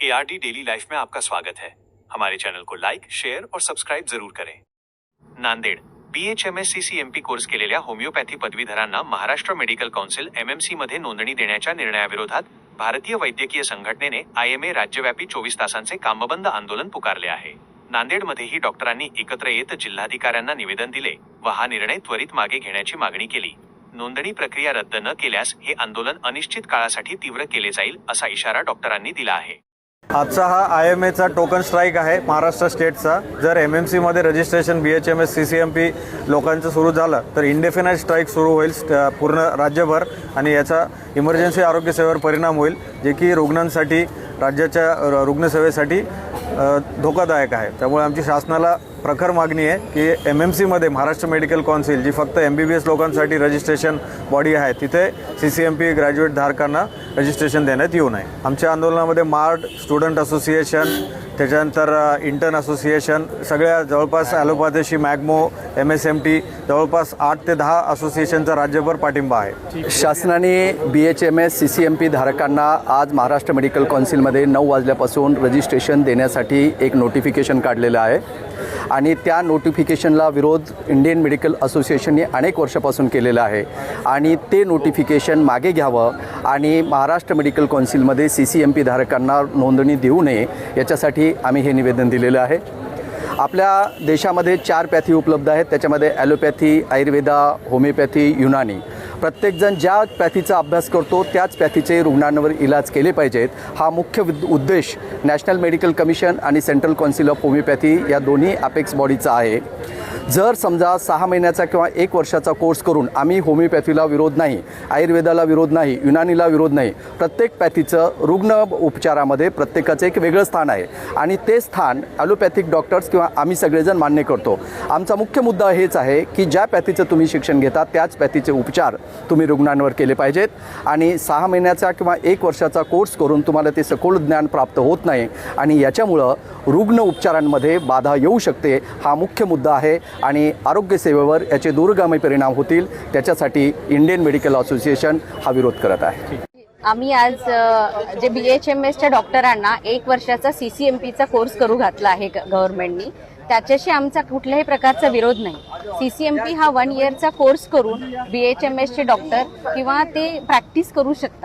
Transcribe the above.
ARD daily life में आपका स्वागत है। हमारे चैनल को लाइक, शेयर और सब्सक्राइब जरूर करें। नांदेड BHMS CCMP कोर्स केलेल्या होमिओपॅथी पदवीधरांना महाराष्ट्र मेडिकल काउन्सिल MMC मध्ये नोंदणी देण्याच्या निर्णयाविरोधात भारतीय वैद्यकीय संघटनेने IMA राज्यव्यापी 24 तासांचे कामबंद आंदोलन पुकारले आहे। नांदेडमध्येही डॉक्टरांनी एकत्र येत जिल्हाधिकाऱ्यांना निवेदन दिले व हा निर्णय त्वरित मागे घेण्याची मागणी केली। नोंदणी प्रक्रिया रद्द न केल्यास हे आंदोलन अनिश्चित काळासाठी तीव्र केले जाईल असा इशारा डॉक्टरांनी दिला आहे। आजचा हा IMAचा टोकन स्ट्राईक आहे महाराष्ट्र स्टेटचा। जर MMC मध्ये रजिस्ट्रेशन BHMS CCMP लोकांचं सुरू झालं तर इंडेफिनाइट स्ट्राईक सुरू होईल पूर्ण राज्यभर आणि याचा इमर्जन्सी आरोग्य सेवेवर परिणाम होईल, जे की रुग्णांसाठी राज्याच्या रुग्णसेवेसाठी धोकादायक आहे। त्यामुळे आमची शासनाला प्रखर मागणी आहे की MMC मध्ये महाराष्ट्र मेडिकल काउन्सिल जी फक्त MBBS लोकांसाठी रजिस्ट्रेशन बॉडी आहे तिथे CCMP ग्रॅज्युएट धारकांना रजिस्ट्रेशन देण्यात येऊ नये। आमच्या आंदोलनामध्ये मार्ड, स्टुडंट असोसिएशन, त्याच्यानंतर इंटर्न असोसिएशन, सगळ्या जवळपास ॲलोपॅथीशी मॅग्मो, MSMT जवळपास 8 ते 10 असोसिएशनचा राज्यभर पाठिंबा आहे। शासनाने BHMS CCMP धारकांना आज महाराष्ट्र मेडिकल काउन्सिलमध्ये 9 वाजल्यापासून रजिस्ट्रेशन देण्यासाठी एक नोटिफिकेशन काढलेलं आहे आणि त्या नोटिफिकेशनला विरोध इंडियन मेडिकल असोसिएशनने अनेक वर्षापासून केलेला आहे आणि ते नोटिफिकेशन मागे घ्यावं आणि महाराष्ट्र मेडिकल काउन्सिलमध्ये CCMP धारकांना नोंदणी देऊ नये याच्यासाठी आम्ही हे निवेदन दिलेलं आहे। आपल्या देशामध्ये 4 पॅथी उपलब्ध आहेत, त्याच्यामध्ये ॲलोपॅथी, आयुर्वेदा, होमिओपॅथी, युनानी। प्रत्येकजण ज्या पॅथीचा अभ्यास करतो त्याच पॅथीचे रुग्णांवर इलाज केले पाहिजेत, हा मुख्य उद्देश नॅशनल मेडिकल कमिशन आणि सेंट्रल काउन्सिल ऑफ होमिओपॅथी या दोन्ही अपेक्स बॉडीचा आहे। जर समजा 6 महिन्याचा किंवा 1 वर्षाचा कोर्स करून आम्ही होमिओपॅथीला विरोध नाही, आयुर्वेदाला विरोध नाही, युनानीला विरोध नाही, प्रत्येक पॅथीचं रुग्ण उपचारामध्ये प्रत्येकाचं एक वेगळं स्थान आहे आणि ते स्थान ॲलोपॅथिक डॉक्टर्स किंवा आम्ही सगळेजण मान्य करतो। आमचा मुख्य मुद्दा हेच आहे की ज्या पॅथीचं तुम्ही शिक्षण घेता त्याच पॅथीचे उपचार तुम्ही रुग्णांवर केले पाहिजेत आणि 6 महिन्याचा किंवा 1 वर्षाचा कोर्स करून तुम्हाला ते सखोल ज्ञान प्राप्त होत नाही आणि याच्यामुळं रुग्ण उपचारांमध्ये बाधा येऊ शकते, हा मुख्य मुद्दा आहे आणि आरोग्य सेवेवर याचे दूरगामी परिणाम होतील। त्याच्यासाठी इंडियन मेडिकल असोसिएशन हा विरोध करत आहे। आम्ही आज जे BHMSच्या डॉक्टरांना 1 वर्षाचा CCMPचा कोर्स करू घातला आहे गव्हर्नमेंटनी, त्याच्याशी आमचा कुठल्याही प्रकारचा विरोध नाही। CCMP हा 1 इयरचा कोर्स करून BHMSचे डॉक्टर किंवा ते प्रॅक्टिस करू शकतात।